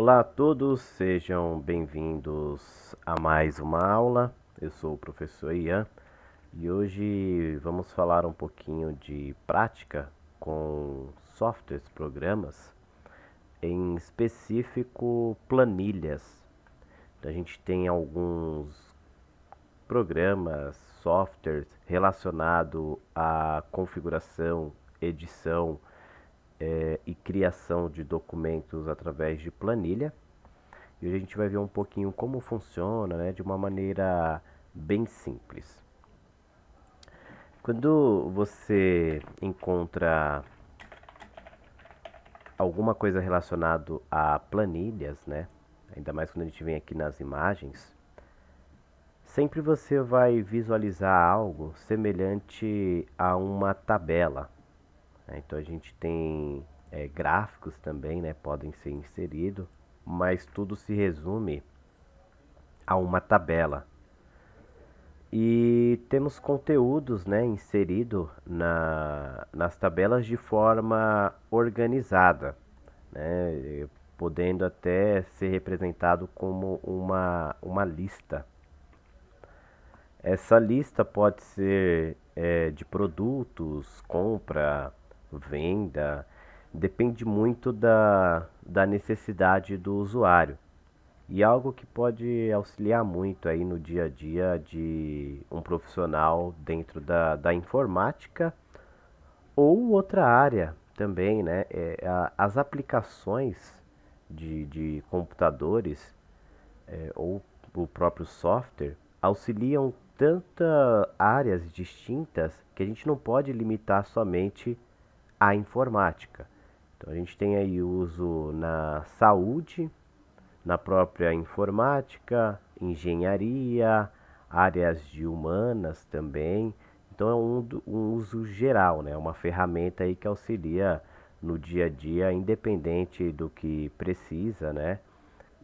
Olá a todos, sejam bem-vindos a mais uma aula. Eu sou o professor Ian e hoje vamos falar um pouquinho de prática com softwares, programas, em específico planilhas. Então, a gente tem alguns programas, softwares relacionados à configuração, edição e criação de documentos através de planilha. E hoje a gente vai ver um pouquinho como funciona, né, de uma maneira bem simples. Quando você encontra alguma coisa relacionada a planilhas, né, ainda mais quando a gente vem aqui nas imagens, sempre você vai visualizar algo semelhante a uma tabela, né? Então a gente tem gráficos também, né, podem ser inseridos, mas tudo se resume a uma tabela. E temos conteúdos, né, inserido nas tabelas de forma organizada, né, podendo até ser representado como uma lista. Essa lista pode ser de produtos, compra, venda, depende muito da necessidade do usuário. E algo que pode auxiliar muito aí no dia a dia de um profissional dentro da informática ou outra área também, né? As aplicações de computadores ou o próprio software auxiliam tantas áreas distintas que a gente não pode limitar somente à informática. Então a gente tem aí uso na saúde, na própria informática, engenharia, áreas de humanas também. Então é um uso geral, né? Uma ferramenta aí que auxilia no dia a dia, independente do que precisa, né?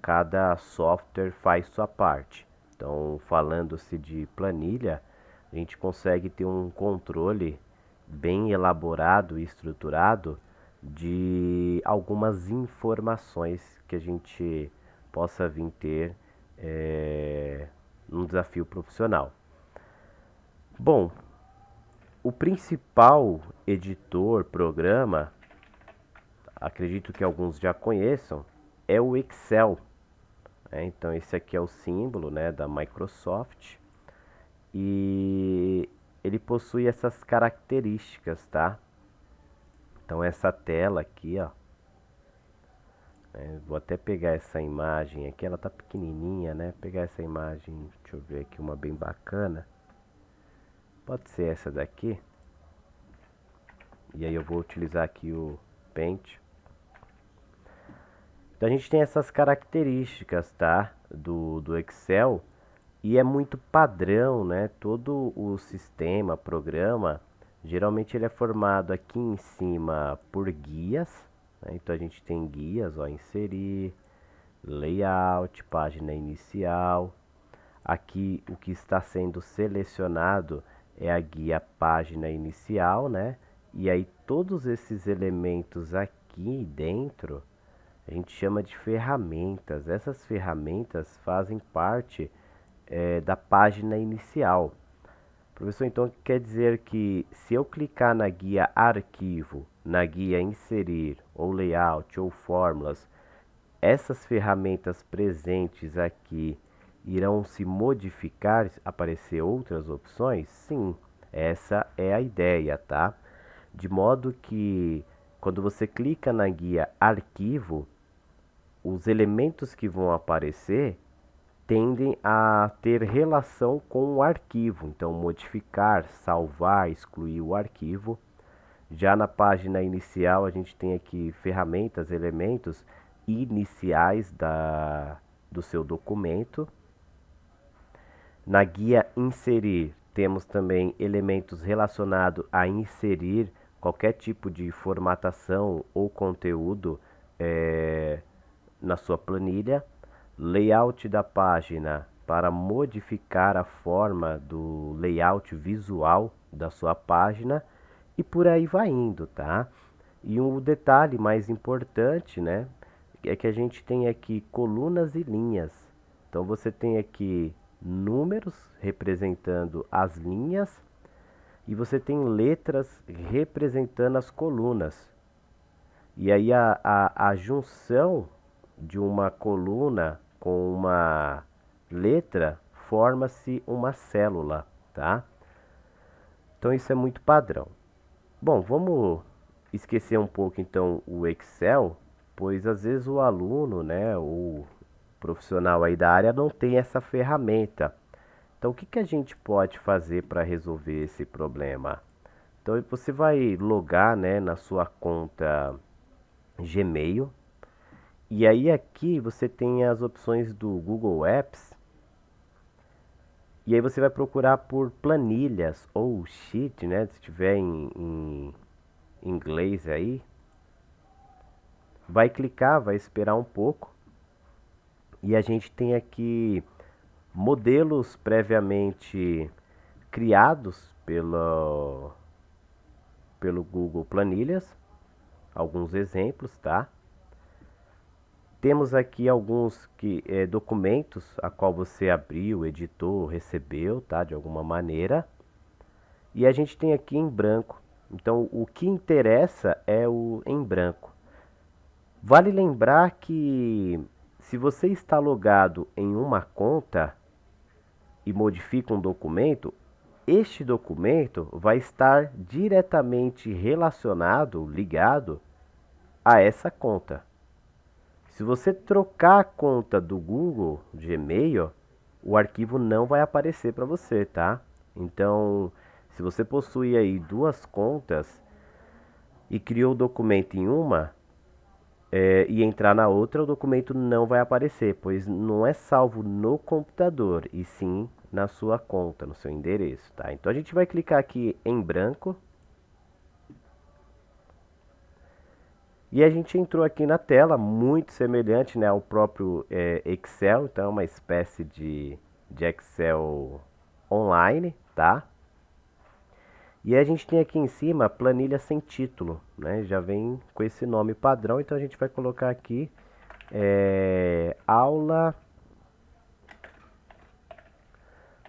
Cada software faz sua parte. Então, falando-se de planilha, a gente consegue ter um controle bem elaborado e estruturado de algumas informações que a gente possa vir ter num desafio profissional. Bom, o principal editor, programa, acredito que alguns já conheçam, é o Excel. Então esse aqui é o símbolo, né, da Microsoft e ele possui essas características, tá? Então essa tela aqui, ó, vou até pegar essa imagem aqui, ela tá pequenininha, né? Pegar essa imagem, deixa eu ver aqui uma bem bacana. Pode ser essa daqui. E aí eu vou utilizar aqui o Paint. Então a gente tem essas características, tá? Do Excel. E é muito padrão, né? Todo o sistema, programa, geralmente ele é formado aqui em cima por guias, né? Então a gente tem guias, ó, inserir, layout, página inicial. Aqui o que está sendo selecionado é a guia página inicial, né? E aí todos esses elementos aqui dentro a gente chama de ferramentas. Essas ferramentas fazem parte da página inicial. Professor, então quer dizer que se eu clicar na guia arquivo, na guia inserir, ou layout, ou fórmulas, essas ferramentas presentes aqui irão se modificar, aparecer outras opções? Sim, essa é a ideia, tá? De modo que quando você clica na guia arquivo, os elementos que vão aparecer tendem a ter relação com o arquivo. Então, modificar, salvar, excluir o arquivo. Já na página inicial, a gente tem aqui ferramentas, elementos iniciais do seu documento. Na guia inserir, temos também elementos relacionados a inserir qualquer tipo de formatação ou conteúdo na sua planilha. Layout da página para modificar a forma do layout visual da sua página e por aí vai indo, tá? E um detalhe mais importante, né, é que a gente tem aqui colunas e linhas. Então você tem aqui números representando as linhas e você tem letras representando as colunas. E aí a junção de uma coluna com uma letra forma-se uma célula, tá? Então isso é muito padrão. Bom, vamos esquecer um pouco então o Excel, pois às vezes o aluno, né, o profissional aí da área não tem essa ferramenta. Então o que que a gente pode fazer para resolver esse problema? Então você vai logar, né, na sua conta Gmail. E aí aqui você tem as opções do Google Apps. E aí você vai procurar por planilhas ou sheet, né? Se tiver em inglês aí. Vai clicar, vai esperar um pouco. E a gente tem aqui modelos previamente criados pelo Google Planilhas. Alguns exemplos, tá? Temos aqui alguns documentos a qual você abriu, editou, recebeu, tá? De alguma maneira. E a gente tem aqui em branco. Então, o que interessa é o em branco. Vale lembrar que se você está logado em uma conta e modifica um documento, este documento vai estar diretamente relacionado, ligado a essa conta. Se você trocar a conta do Google Gmail, o arquivo não vai aparecer para você, tá? Então, se você possui aí duas contas e criou o documento em uma e entrar na outra, o documento não vai aparecer, pois não é salvo no computador, e sim na sua conta, no seu endereço, tá? Então a gente vai clicar aqui em branco. E a gente entrou aqui na tela, muito semelhante, né, ao próprio Excel, então é uma espécie de Excel online, tá? E a gente tem aqui em cima planilha sem título, né? Já vem com esse nome padrão, então a gente vai colocar aqui aula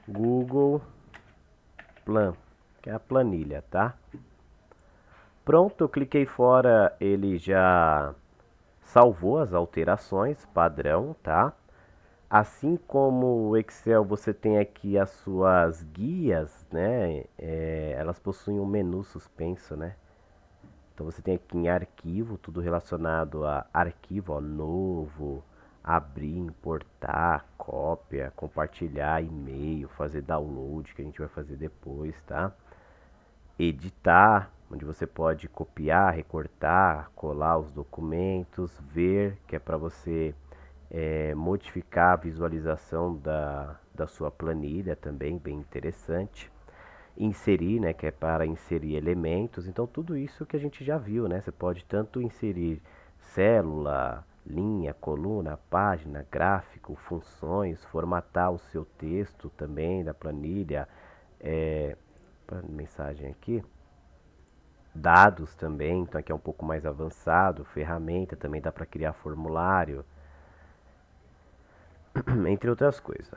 Google Plan, que é a planilha, tá? Pronto, eu cliquei fora, ele já salvou as alterações padrão, tá? Assim como o Excel, você tem aqui as suas guias, né? Elas possuem um menu suspenso, né? Então você tem aqui em arquivo, tudo relacionado a arquivo, ó, novo, abrir, importar, cópia, compartilhar, e-mail, fazer download, que a gente vai fazer depois, tá? Editar, onde você pode copiar, recortar, colar os documentos, ver, que é para você modificar a visualização da sua planilha também, bem interessante. Inserir, né, que é para inserir elementos. Então tudo isso que a gente já viu, né? Você pode tanto inserir célula, linha, coluna, página, gráfico, funções, formatar o seu texto também da planilha, mensagem aqui, dados também, então aqui é um pouco mais avançado, ferramenta também dá para criar formulário, entre outras coisas.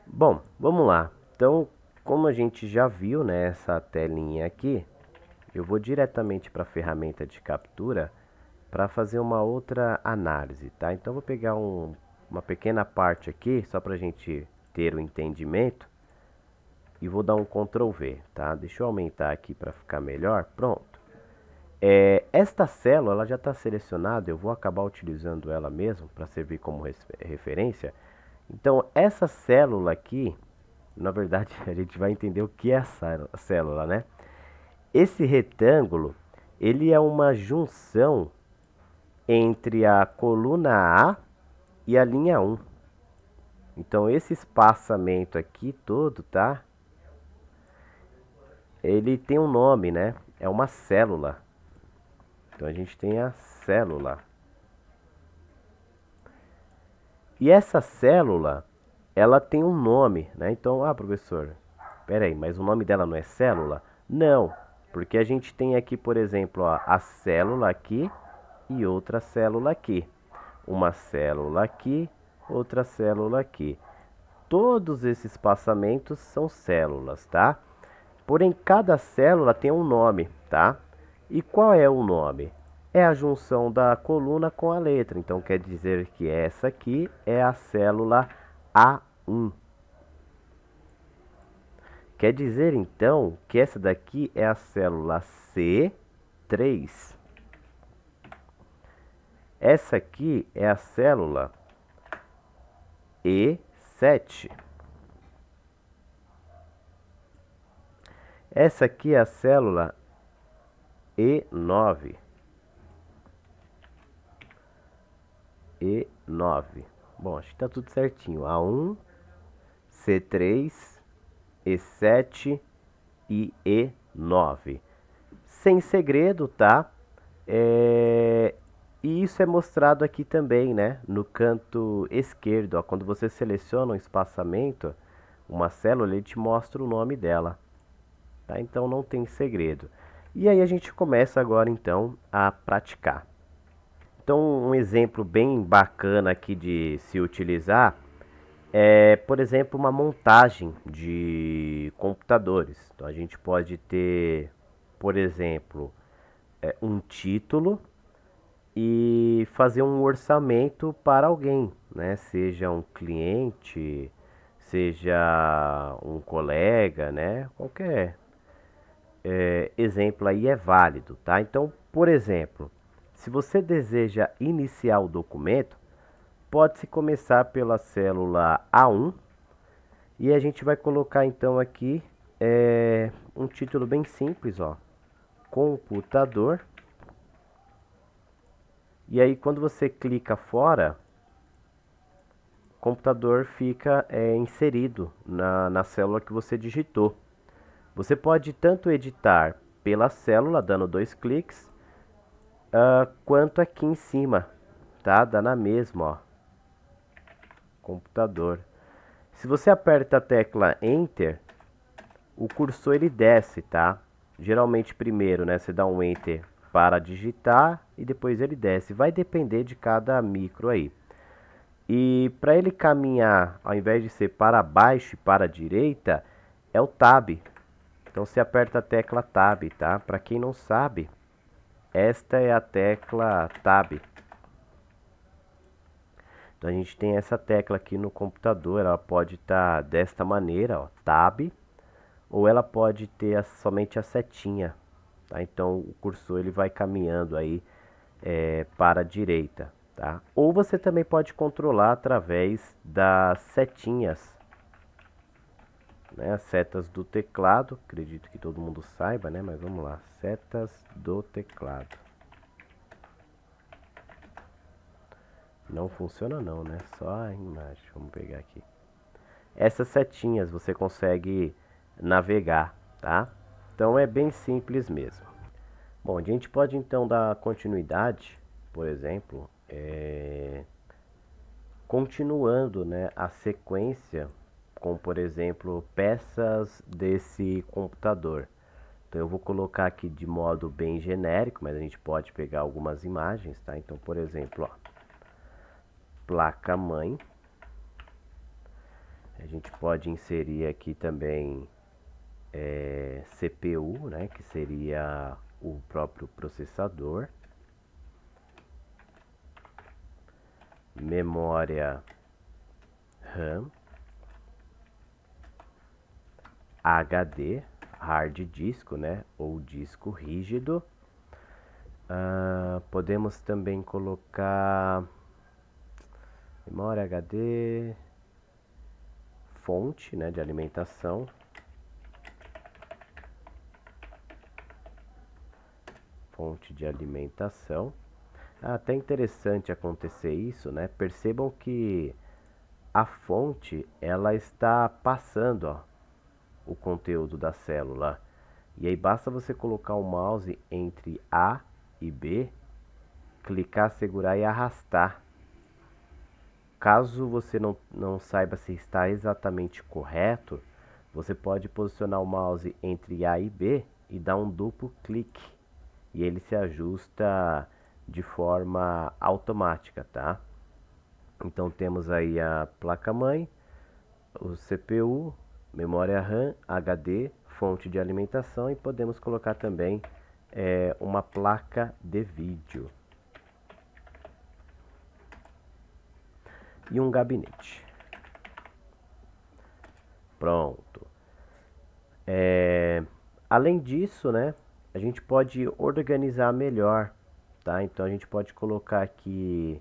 Bom, vamos lá. Então, como a gente já viu, né, essa telinha aqui, eu vou diretamente para a ferramenta de captura para fazer uma outra análise, tá? Então, eu vou pegar uma pequena parte aqui, só para a gente ter o entendimento, e vou dar um Ctrl V, tá? Deixa eu aumentar aqui para ficar melhor. Pronto. Esta célula ela já está selecionada, eu vou acabar utilizando ela mesmo para servir como referência. Então, essa célula aqui, na verdade, a gente vai entender o que é essa célula, né? Esse retângulo, ele é uma junção entre a coluna A e a linha 1. Então, esse espaçamento aqui todo, tá? Ele tem um nome, né? É uma célula. Então, a gente tem a célula. E essa célula, ela tem um nome, né? Então, professor, peraí, mas o nome dela não é célula? Não, porque a gente tem aqui, por exemplo, ó, a célula aqui e outra célula aqui. uma célula aqui, outra célula aqui. Todos esses espaçamentos são células, tá? Porém, cada célula tem um nome, tá? E qual é o nome? É a junção da coluna com a letra. Então, quer dizer que essa aqui é a célula A1. Quer dizer, então, que essa daqui é a célula C3. Essa aqui é a célula E7. Essa aqui é a célula E9. E9. Bom, acho que está tudo certinho. A1, C3, E7 e E9. Sem segredo, tá? E isso é mostrado aqui também, né? No canto esquerdo, ó, quando você seleciona um espaçamento, uma célula, ele te mostra o nome dela, tá? Então não tem segredo. E aí a gente começa agora então a praticar. Então um exemplo bem bacana aqui de se utilizar é, por exemplo, uma montagem de computadores. Então a gente pode ter, por exemplo, um título e fazer um orçamento para alguém, né? Seja um cliente, seja um colega, né? Qualquer exemplo aí é válido, tá? Então, por exemplo, se você deseja iniciar o documento, pode-se começar pela célula A1 e a gente vai colocar então aqui um título bem simples, ó, computador. E aí quando você clica fora, o computador fica inserido na célula que você digitou. Você pode tanto editar pela célula, dando 2 cliques, quanto aqui em cima, tá? Dá na mesma, ó, computador. Se você aperta a tecla Enter, o cursor ele desce, tá? Geralmente primeiro, né, você dá um Enter para digitar e depois ele desce. Vai depender de cada micro aí. E para ele caminhar, ao invés de ser para baixo e para a direita, é o Tab. Então você aperta a tecla Tab, tá? Para quem não sabe, esta é a tecla Tab. Então a gente tem essa tecla aqui no computador, ela pode estar desta maneira, ó, Tab, ou ela pode ter somente a setinha, tá? Então o cursor ele vai caminhando aí para a direita, tá? Ou você também pode controlar através das setinhas, né? As setas do teclado, acredito que todo mundo saiba, né? Mas vamos lá, setas do teclado. Não funciona não, né? Só a imagem. Vamos pegar aqui. Essas setinhas você consegue navegar, tá? Então é bem simples mesmo. Bom, a gente pode então dar continuidade, por exemplo, continuando, né, a sequência com, por exemplo, peças desse computador. Então eu vou colocar aqui de modo bem genérico, mas a gente pode pegar algumas imagens, tá? Então, por exemplo, ó, placa-mãe. A gente pode inserir aqui também CPU, né, que seria o próprio processador. Memória RAM. HD, hard disco, né, ou disco rígido. Podemos também colocar memória HD, fonte, né, de alimentação. Fonte de alimentação. Até interessante acontecer isso, né? Percebam que a fonte ela está passando, ó, o conteúdo da célula. E aí basta você colocar o mouse entre A e B, clicar, segurar e arrastar. Caso você não saiba se está exatamente correto, você pode posicionar o mouse entre A e B e dar um duplo clique. E ele se ajusta de forma automática, tá? Então temos aí a placa-mãe, o CPU, memória RAM, HD, fonte de alimentação e podemos colocar também uma placa de vídeo e um gabinete. Pronto. Além disso, né, a gente pode organizar melhor, tá? Então a gente pode colocar aqui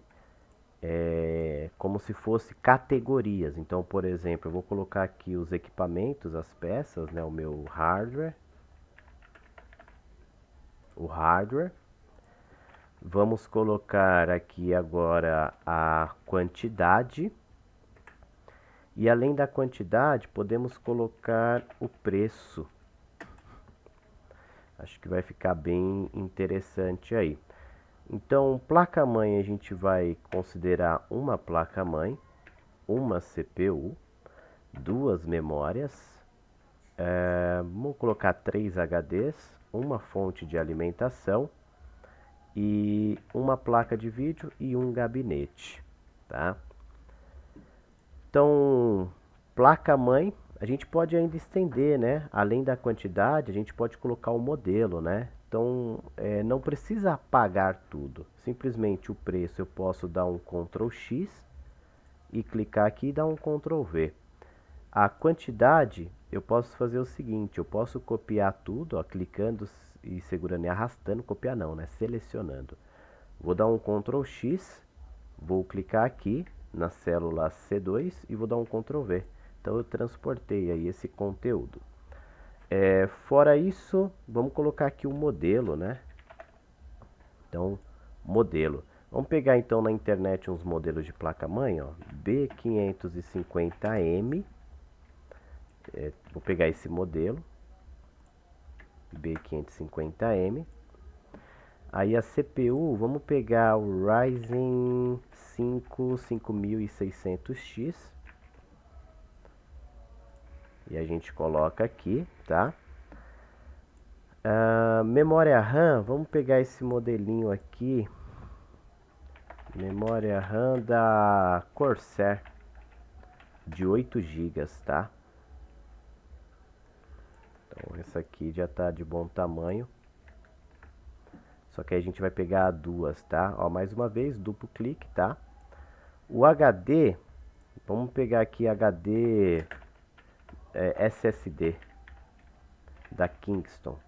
como se fosse categorias. Então, por exemplo, eu vou colocar aqui os equipamentos, as peças, né, o meu hardware, o hardware. Vamos colocar aqui agora a quantidade. E além da quantidade, podemos colocar o preço. Acho que vai ficar bem interessante aí. Então, placa-mãe a gente vai considerar uma placa-mãe, uma CPU, duas memórias, vamos colocar 3 HDs, uma fonte de alimentação e uma placa de vídeo e um gabinete, tá? Então, placa-mãe, a gente pode ainda estender, né? Além da quantidade, a gente pode colocar o modelo, né? Então, não precisa apagar tudo. Simplesmente o preço eu posso dar um Ctrl X e clicar aqui e dar um Ctrl V. A quantidade, eu posso fazer o seguinte, eu posso copiar tudo, ó, clicando e segurando e arrastando, copiar não, né? Selecionando. Vou dar um Ctrl X, vou clicar aqui na célula C2 e vou dar um Ctrl V. Então eu transportei aí esse conteúdo. Fora isso, vamos colocar aqui o modelo, né? Então, modelo. Vamos pegar então na internet uns modelos de placa-mãe, ó, B550M. Vou pegar esse modelo, B550M. Aí a CPU, vamos pegar o Ryzen 5 5600X. E a gente coloca aqui, tá? Memória RAM, vamos pegar esse modelinho aqui. Memória RAM da Corsair, de 8 GB, tá? Então essa aqui já tá de bom tamanho. Só que aí a gente vai pegar duas, tá? Ó, mais uma vez, duplo clique, tá? O HD, vamos pegar aqui HD SSD da Kingston,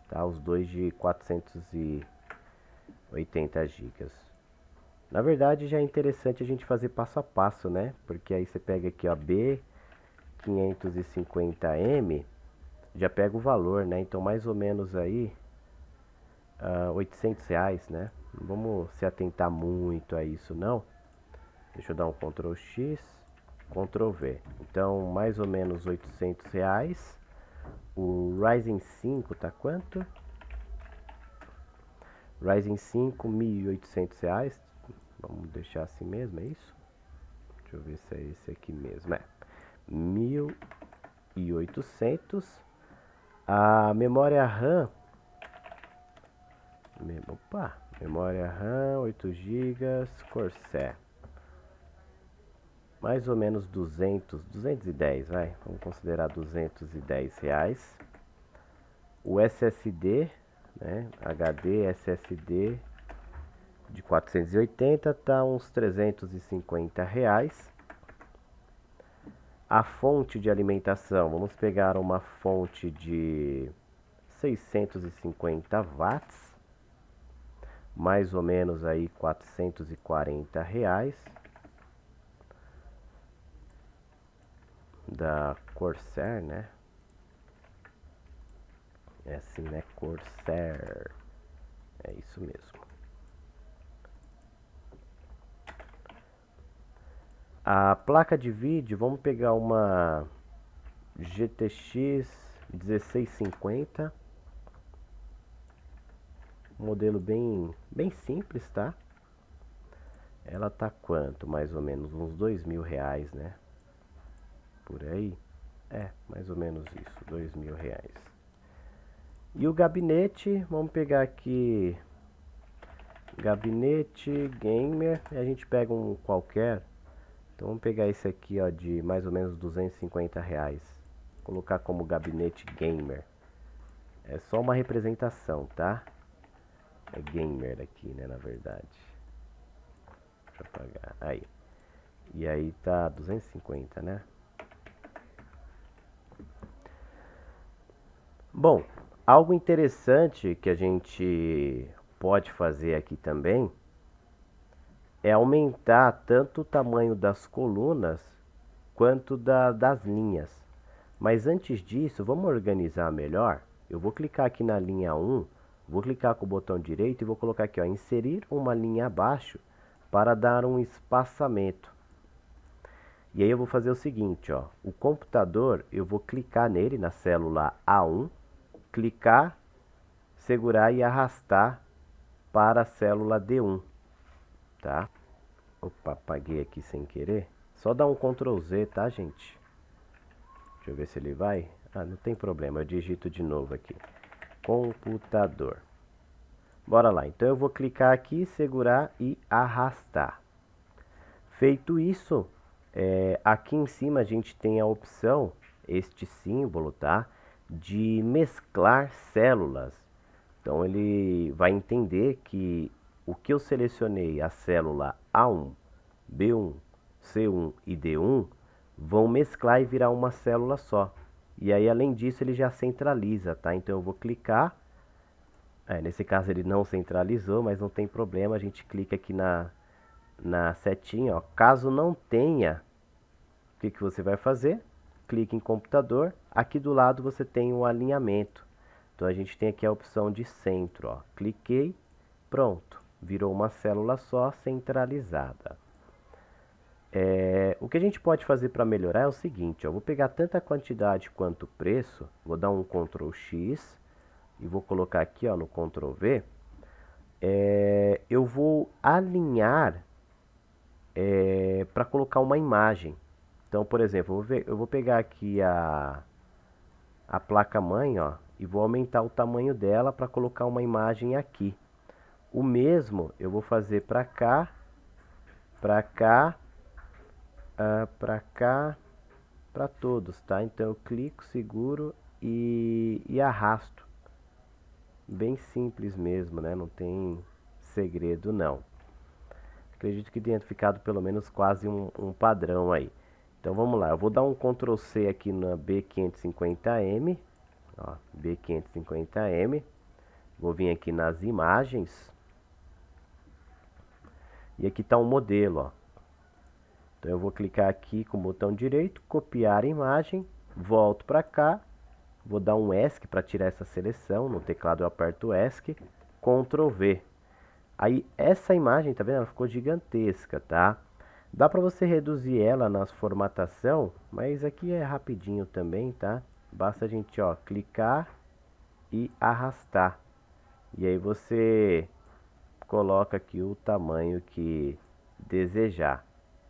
tá? Os dois de 480 GB. Na verdade já é interessante a gente fazer passo a passo, né? Porque aí você pega aqui, ó, B550M, já pega o valor, né? Então mais ou menos aí R$ 800, né? Não vamos se atentar muito a isso, não. Deixa eu dar um Ctrl X, Ctrl V. Então, mais ou menos R$ 800. O Ryzen 5 tá quanto? Ryzen 5, R$ 1.800. Vamos deixar assim mesmo, é isso? Deixa eu ver se é esse aqui mesmo. 1.800. A memória RAM, memória RAM 8 GB, Corsair. Mais ou menos 210, vai. Vamos considerar R$ 210. O SSD, né? HD SSD de 480 tá uns R$ 350. A fonte de alimentação, vamos pegar uma fonte de 650 watts, mais ou menos aí R$ 440. Da Corsair, né? É assim, né? Corsair. É isso mesmo. A placa de vídeo, vamos pegar uma GTX 1650. Modelo bem simples, tá? Ela tá quanto? Mais ou menos uns R$ 2.000, né? Por aí. Mais ou menos isso, R$ 2.000. E o gabinete, vamos pegar aqui Gabinete gamer, e a gente pega um qualquer. Então vamos pegar esse aqui, ó, de mais ou menos R$ 250. Colocar como gabinete gamer. É só uma representação, tá? É gamer aqui, né, na verdade. Deixa eu apagar. Aí. E aí tá 250, né? Bom, algo interessante que a gente pode fazer aqui também é aumentar tanto o tamanho das colunas quanto das linhas. Mas antes disso, vamos organizar melhor. Eu vou clicar aqui na linha 1, vou clicar com o botão direito e vou colocar aqui, ó, inserir uma linha abaixo para dar um espaçamento. E aí eu vou fazer o seguinte, ó, o computador, eu vou clicar nele na célula A1, clicar, segurar e arrastar para a célula D1, tá? Opa, apaguei aqui sem querer. Só dá um Ctrl Z, tá, gente? Deixa eu ver se ele vai. Ah, não tem problema, eu digito de novo aqui. Computador. Bora lá, então eu vou clicar aqui, segurar e arrastar. Feito isso, aqui em cima a gente tem a opção, este símbolo, tá? De mesclar células. Então ele vai entender que o que eu selecionei, a célula A1, B1, C1 e D1, vão mesclar e virar uma célula só. E aí, além disso, ele já centraliza, tá? Então eu vou clicar. Nesse caso ele não centralizou, mas não tem problema. A gente clica aqui na setinha, ó. Caso não tenha, o que você vai fazer? Clique em computador. Aqui do lado você tem um alinhamento. Então a gente tem aqui a opção de centro, ó. Cliquei, pronto. Virou uma célula só centralizada. O que a gente pode fazer para melhorar é o seguinte, ó, eu vou pegar tanta quantidade quanto o preço, vou dar um Ctrl X e vou colocar aqui, ó, no Ctrl V. Eu vou alinhar para colocar uma imagem. Então, por exemplo, eu vou pegar aqui a placa-mãe, ó, e vou aumentar o tamanho dela para colocar uma imagem aqui. O mesmo eu vou fazer para cá, para cá, para cá, para todos, tá? Então eu clico, seguro e arrasto. Bem simples mesmo, né? Não tem segredo não. Acredito que tenha ficado pelo menos quase um padrão aí. Então vamos lá, eu vou dar um Ctrl C aqui na B550M, ó, B550M. Vou vir aqui nas imagens. E aqui está um modelo, ó. Então eu vou clicar aqui com o botão direito, copiar a imagem, volto para cá, vou dar um ESC para tirar essa seleção, no teclado eu aperto ESC, Ctrl V. Aí essa imagem, tá vendo? Ela ficou gigantesca, tá? Dá para você reduzir ela nas formatação, mas aqui é rapidinho também, tá? Basta a gente, ó, clicar e arrastar. E aí você coloca aqui o tamanho que desejar,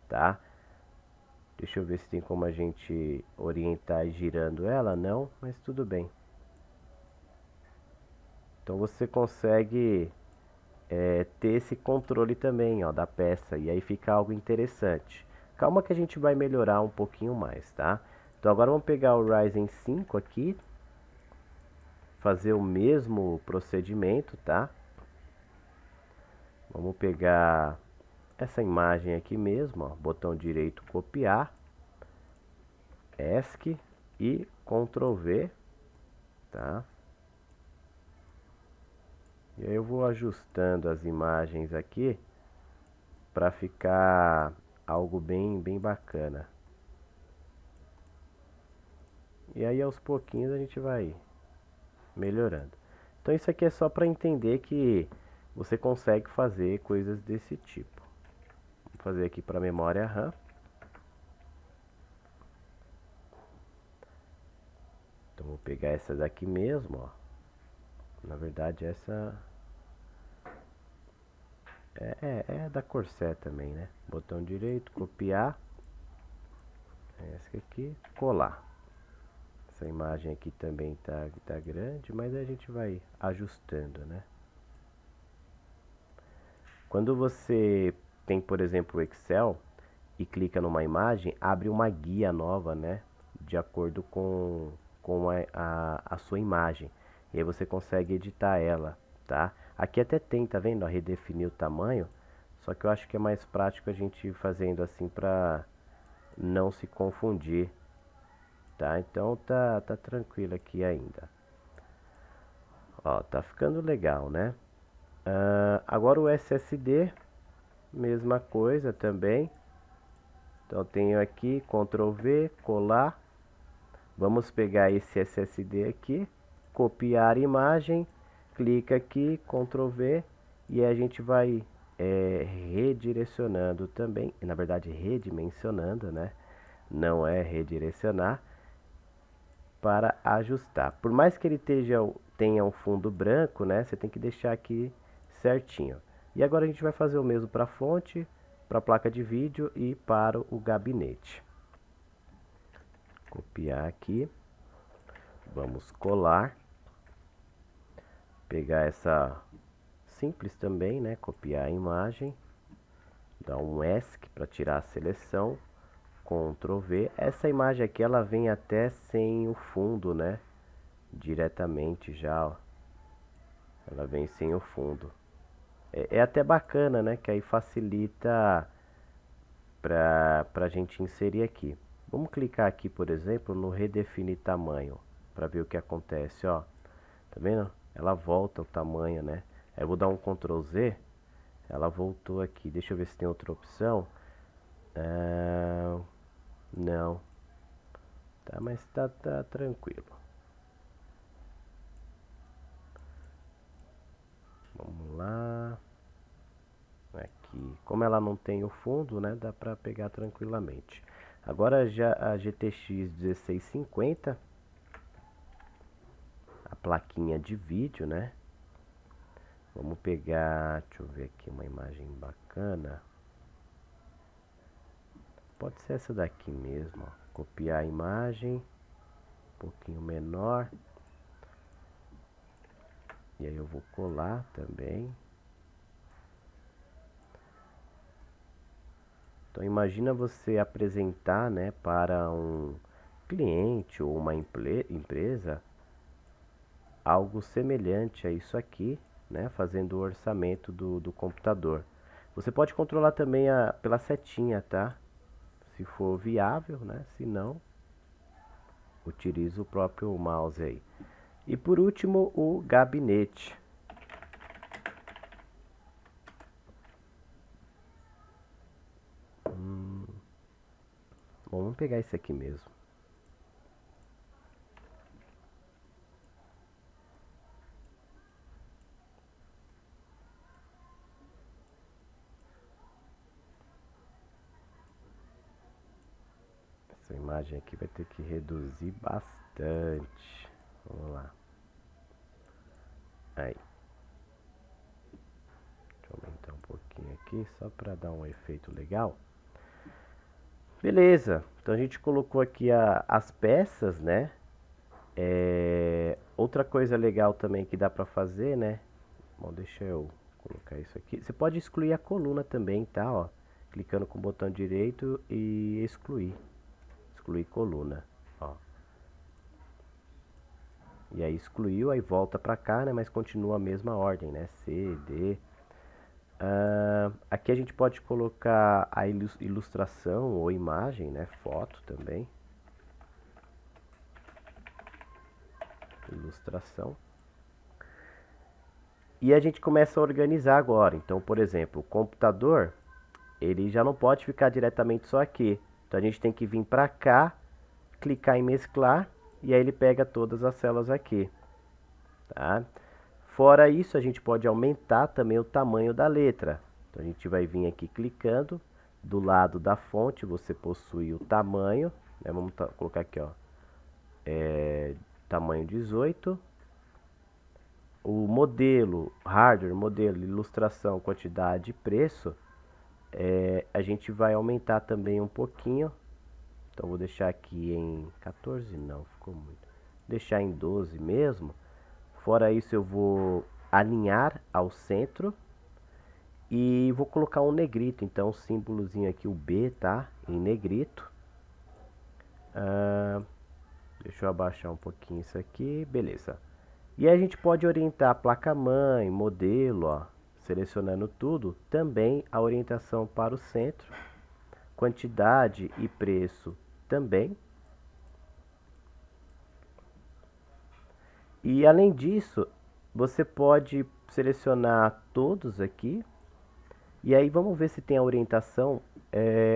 tá? Deixa eu ver se tem como a gente orientar girando ela. Não, mas tudo bem. Então você consegue ter esse controle também, ó, da peça. E aí fica algo interessante. Calma que a gente vai melhorar um pouquinho mais, tá? Então agora vamos pegar o Ryzen 5 aqui. Fazer o mesmo procedimento, tá? Vamos pegar essa imagem aqui mesmo, ó, botão direito copiar, ESC e Ctrl V, tá? E aí eu vou ajustando as imagens aqui para ficar algo bem bacana. E aí aos pouquinhos a gente vai melhorando. Então isso aqui é só para entender que você consegue fazer coisas desse tipo. Vou fazer aqui para memória RAM. Então vou pegar essa daqui mesmo, ó. Na verdade essa é da Corsair também, né? Botão direito, copiar. Essa aqui, colar. Essa imagem aqui também tá grande, mas a gente vai ajustando, né? Quando você tem, por exemplo, o Excel e clica numa imagem, abre uma guia nova, né? De acordo com a sua imagem. E aí você consegue editar ela, tá? Aqui até tem, tá vendo? Redefinir o tamanho. Só que eu acho que é mais prático a gente ir fazendo assim para não se confundir, tá? Então tá tranquilo aqui ainda. Ó, tá ficando legal, né? Agora o SSD, mesma coisa também. Então tenho aqui, Ctrl V, colar. Vamos pegar esse SSD aqui, copiar imagem, clica aqui, Ctrl V, e a gente vai redirecionando também, na verdade redimensionando, né? Não é redirecionar, para ajustar. Por mais que ele tenha um fundo branco, né? Você tem que deixar aqui certinho. E agora a gente vai fazer o mesmo para a fonte, para a placa de vídeo e para o gabinete. Copiar aqui. Vamos colar. Pegar essa simples também, né? Copiar a imagem. Dar um ESC para tirar a seleção. Ctrl V. Essa imagem aqui ela vem até sem o fundo, né? Diretamente já, ó. Ela vem sem o fundo. É até bacana, né? Que aí facilita para a gente inserir aqui. Vamos clicar aqui, por exemplo, no redefinir tamanho, para ver o que acontece, ó. Tá vendo? Ela volta o tamanho, né? Aí eu vou dar um Ctrl Z, ela voltou aqui. Deixa eu ver se tem outra opção. Não. Tá, mas tá tranquilo. Vamos lá. Aqui, como ela não tem o fundo, né, dá para pegar tranquilamente. Agora já a GTX 1650, a plaquinha de vídeo, né? Vamos pegar, deixa eu ver aqui uma imagem bacana. Pode ser essa daqui mesmo, ó. Copiar a imagem, um pouquinho menor. E aí eu vou colar também. Então imagina você apresentar, né, para um cliente ou uma empresa algo semelhante a isso aqui, né, fazendo o orçamento do computador. Você pode controlar também pela setinha, tá? Se for viável, né? Se não, utilize o próprio mouse aí. E por último, o gabinete. Bom, vamos pegar esse aqui mesmo. Essa imagem aqui vai ter que reduzir bastante. Vamos lá. Aí. Deixa eu aumentar um pouquinho aqui, só para dar um efeito legal. Beleza, então a gente colocou aqui as peças, né? Outra coisa legal também que dá para fazer, né? Bom, deixa eu colocar isso aqui. Você pode excluir a coluna também, tá? Ó, clicando com o botão direito e excluir. Excluir coluna, ó. E aí excluiu, aí volta para cá, né? Mas continua a mesma ordem, né? C, D. Aqui a gente pode colocar a ilustração ou imagem, né? Foto também. Ilustração. E a gente começa a organizar agora. Então, por exemplo, o computador, ele já não pode ficar diretamente só aqui. Então a gente tem que vir para cá, clicar em mesclar e aí ele pega todas as células aqui, tá? Fora isso, a gente pode aumentar também o tamanho da letra. Então a gente vai vir aqui clicando, do lado da fonte você possui o tamanho, né? Vamos colocar aqui, ó, tamanho 18. O modelo, hardware, modelo, ilustração, quantidade e preço, a gente vai aumentar também um pouquinho. Então vou deixar aqui em 14, não, ficou muito. Deixar em 12 mesmo. Fora isso eu vou alinhar ao centro E vou colocar um negrito, então o símbolozinho aqui, o B, tá? Em negrito. Deixa eu abaixar um pouquinho isso aqui, beleza. E aí a gente pode orientar a placa-mãe, modelo, ó, selecionando tudo. Também a orientação para o centro, quantidade e preço também. E além disso, você pode selecionar todos aqui. E aí vamos ver se tem a orientação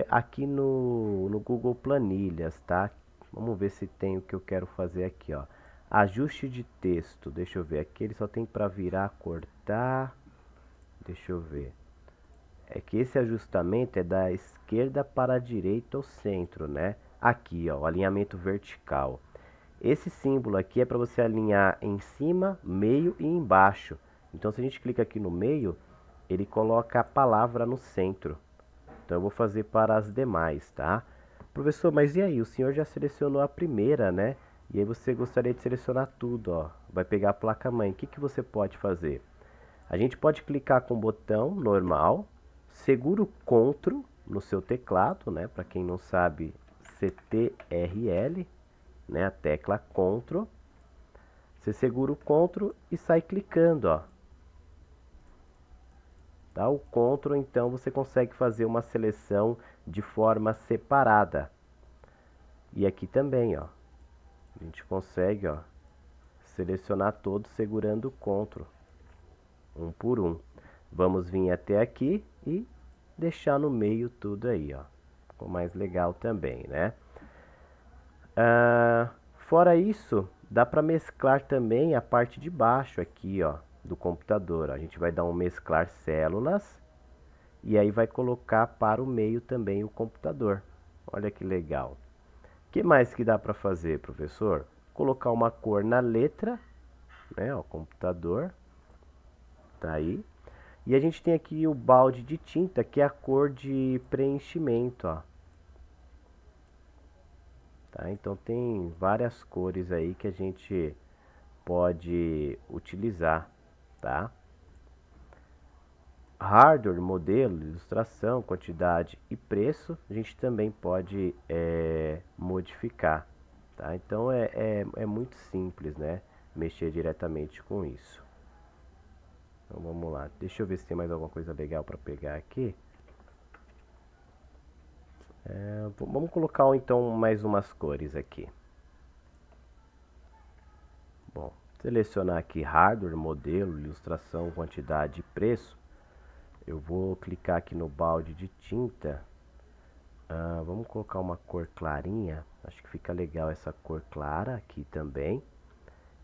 aqui no Google Planilhas, tá? Vamos ver se tem o que eu quero fazer aqui, ó. Ajuste de texto, deixa eu ver. Aqui ele só tem para virar, cortar. Deixa eu ver. É que esse ajustamento é da esquerda para a direita ou centro, né? Aqui, ó, o alinhamento vertical. Esse símbolo aqui é para você alinhar em cima, meio e embaixo. Então, se a gente clica aqui no meio, ele coloca a palavra no centro. Então, eu vou fazer para as demais, tá? Professor, mas e aí? O senhor já selecionou a primeira, né? E aí você gostaria de selecionar tudo, ó. Vai pegar a placa-mãe. O que que você pode fazer? A gente pode clicar com o botão normal, segura o CTRL no seu teclado, né? Para quem não sabe, CTRL, né? A tecla CTRL. Você segura o CTRL e sai clicando, ó. Tá? O CTRL, então, você consegue fazer uma seleção de forma separada. E aqui também, ó. A gente consegue, ó, selecionar todos segurando o CTRL, um por um. Vamos vir até aqui e deixar no meio tudo aí, ó. Ficou mais legal também, né? Fora isso, dá para mesclar também a parte de baixo aqui, ó, do computador. A gente vai dar um mesclar células e aí vai colocar para o meio também o computador. Olha que legal. O que mais que dá para fazer, professor? Colocar uma cor na letra, né? O computador tá aí. E a gente tem aqui o balde de tinta, que é a cor de preenchimento, ó. Tá? Então tem várias cores aí que a gente pode utilizar, tá? Hardware, modelo, ilustração, quantidade e preço, a gente também pode modificar, tá? Então é muito simples, né? Mexer diretamente com isso. Então vamos lá, deixa eu ver se tem mais alguma coisa legal para pegar aqui. Vamos colocar então mais umas cores aqui. Bom, selecionar aqui hardware, modelo, ilustração, quantidade e preço. Eu vou clicar aqui no balde de tinta. Vamos colocar uma cor clarinha. Acho que fica legal essa cor clara aqui também.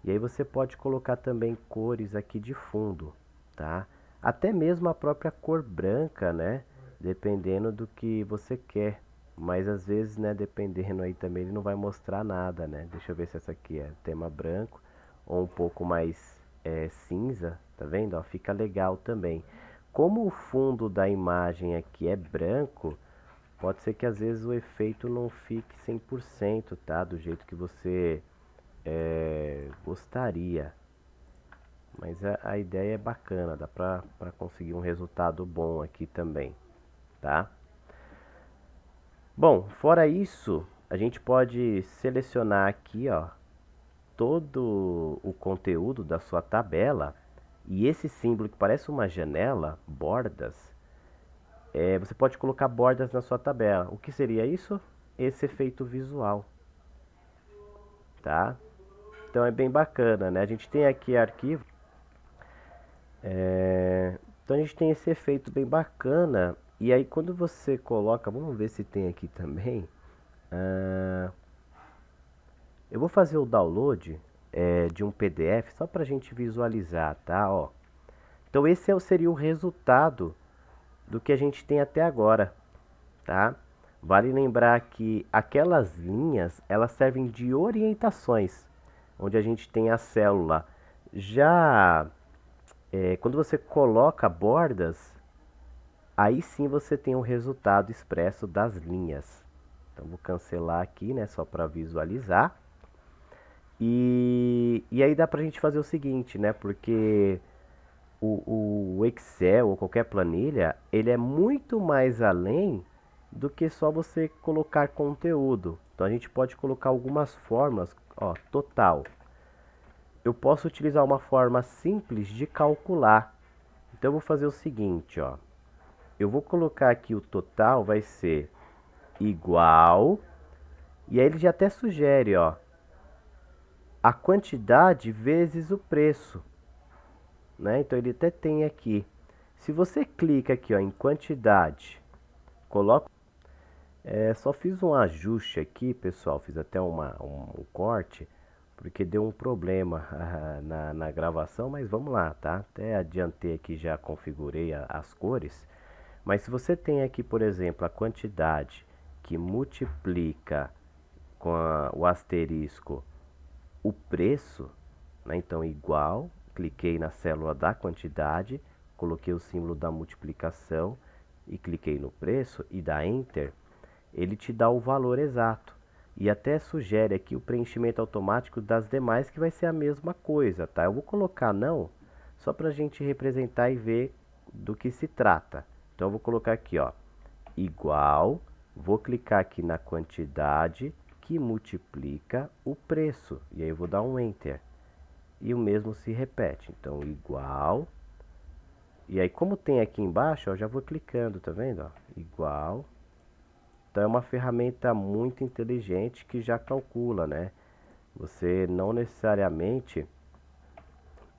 E aí você pode colocar também cores aqui de fundo, tá? Até mesmo a própria cor branca, né? Dependendo do que você quer. Mas às vezes, né, dependendo aí também, ele não vai mostrar nada, né? Deixa eu ver se essa aqui é tema branco ou um pouco mais cinza, tá vendo? Ó, fica legal também. Como o fundo da imagem aqui é branco, pode ser que às vezes o efeito não fique 100%, tá? Do jeito que você gostaria. Mas a ideia é bacana, dá pra conseguir um resultado bom aqui também, tá? Bom, fora isso, a gente pode selecionar aqui, ó, todo o conteúdo da sua tabela e esse símbolo que parece uma janela, bordas, você pode colocar bordas na sua tabela. O que seria isso? Esse efeito visual, tá? Então é bem bacana, né? A gente tem aqui arquivo, então a gente tem esse efeito bem bacana. E aí quando você coloca, vamos ver se tem aqui também. Eu vou fazer o download de um PDF só para a gente visualizar, tá? Ó. Então esse seria o resultado do que a gente tem até agora, tá? Vale lembrar que aquelas linhas, elas servem de orientações, onde a gente tem a célula. Já quando você coloca bordas, aí sim você tem o resultado expresso das linhas. Então vou cancelar aqui, né, só para visualizar. E aí dá pra gente fazer o seguinte, né, porque o Excel ou qualquer planilha, ele é muito mais além do que só você colocar conteúdo. Então a gente pode colocar algumas fórmulas, ó, total. Eu posso utilizar uma forma simples de calcular. Então eu vou fazer o seguinte, ó. Eu vou colocar aqui o total vai ser igual, e aí ele já até sugere, ó, a quantidade vezes o preço, né? Então ele até tem aqui. Se você clica aqui, ó, em quantidade, coloca. Só fiz um ajuste aqui, pessoal. Fiz até um corte, porque deu um problema na gravação, mas vamos lá, tá? Até adiantei aqui, já configurei as cores. Mas se você tem aqui, por exemplo, a quantidade que multiplica com o asterisco o preço, né? Então igual, cliquei na célula da quantidade, coloquei o símbolo da multiplicação e cliquei no preço e dá Enter, ele te dá o valor exato. E até sugere aqui o preenchimento automático das demais, que vai ser a mesma coisa, tá? Eu vou colocar não, só para a gente representar e ver do que se trata. Então eu vou colocar aqui, ó, igual, vou clicar aqui na quantidade que multiplica o preço. E aí eu vou dar um Enter. E o mesmo se repete. Então, igual. E aí, como tem aqui embaixo, ó, eu já vou clicando, tá vendo? Ó? Igual. Então, é uma ferramenta muito inteligente que já calcula, né? Você não necessariamente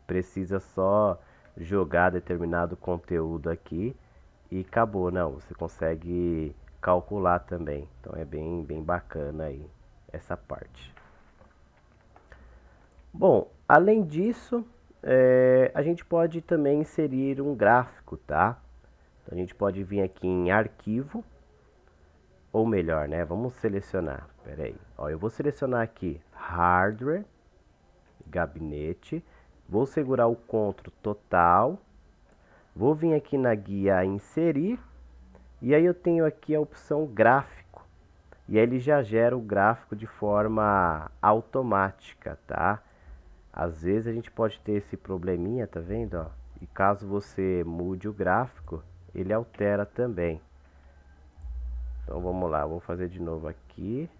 precisa só jogar determinado conteúdo aqui e acabou, não. Você consegue calcular também. Então, é bem bacana aí essa parte. Bom, além disso, a gente pode também inserir um gráfico, tá? Então, a gente pode vir aqui em arquivo, ou melhor, né? Vamos selecionar. Pera aí. Ó, eu vou selecionar aqui hardware, gabinete, vou segurar o Ctrl total, vou vir aqui na guia inserir, e aí eu tenho aqui a opção gráfico. E aí ele já gera o gráfico de forma automática, tá? Às vezes a gente pode ter esse probleminha, tá vendo, ó? E caso você mude o gráfico, ele altera também. Então vamos lá, vou fazer de novo aqui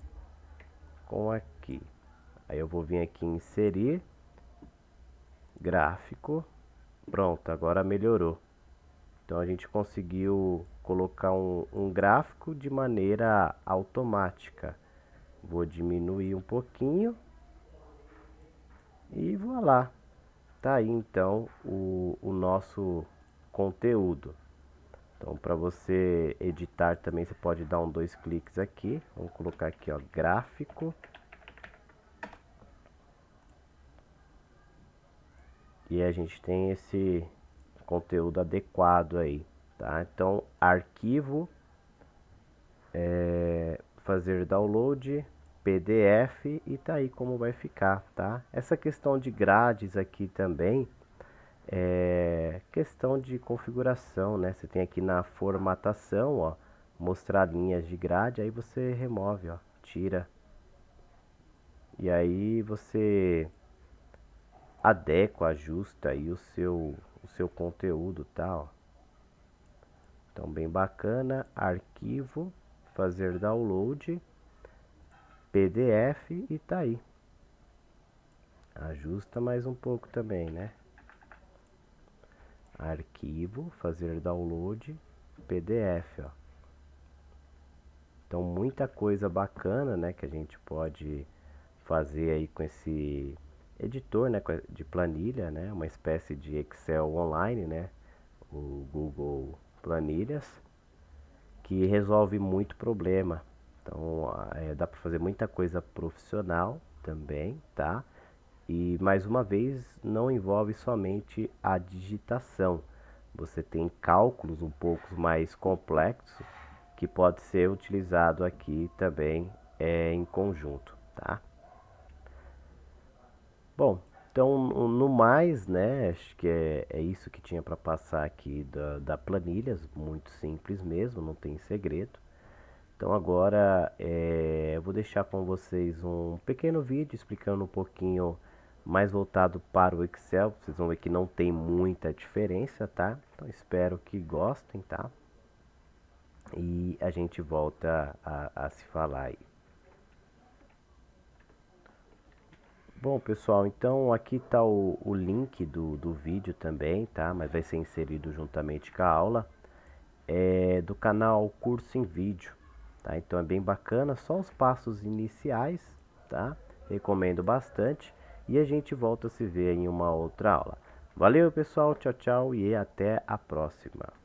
com aqui. Aí eu vou vir aqui em inserir gráfico. Pronto, agora melhorou. Então a gente conseguiu colocar um gráfico de maneira automática. Vou diminuir um pouquinho. E voilà, tá aí então o nosso conteúdo. Então, para você editar também, você pode dar dois cliques aqui. Vamos colocar aqui, ó, gráfico. E a gente tem esse conteúdo adequado aí, tá? Então, arquivo, fazer download, PDF, e tá aí como vai ficar, tá? Essa questão de grades aqui também é questão de configuração, né? Você tem aqui na formatação, ó, mostrar linhas de grade, aí você remove, ó, tira. E aí você adequa, ajusta aí o seu conteúdo, tá, ó. Então, bem bacana, arquivo, fazer download, PDF, e tá aí. Ajusta mais um pouco também, né? Arquivo, fazer download, PDF, ó. Então, muita coisa bacana, né, que a gente pode fazer aí com esse editor, né, de planilha, né, uma espécie de Excel online, né, o Google Planilhas, que resolve muito problema. Então, dá para fazer muita coisa profissional também, tá? E mais uma vez, não envolve somente a digitação. Você tem cálculos um pouco mais complexos que pode ser utilizado aqui também em conjunto, tá? Bom, então no mais, né, acho que é isso que tinha para passar aqui da planilhas, muito simples mesmo, não tem segredo. Então agora eu vou deixar com vocês um pequeno vídeo explicando um pouquinho mais voltado para o Excel. Vocês vão ver que não tem muita diferença, tá? Então espero que gostem, tá? E a gente volta a se falar aí. Bom, pessoal, então aqui está o link do vídeo também, tá? Mas vai ser inserido juntamente com a aula. É do canal Curso em Vídeo, tá? Então é bem bacana, só os passos iniciais, tá? Recomendo bastante. E a gente volta a se ver em uma outra aula. Valeu, pessoal, tchau, tchau e até a próxima.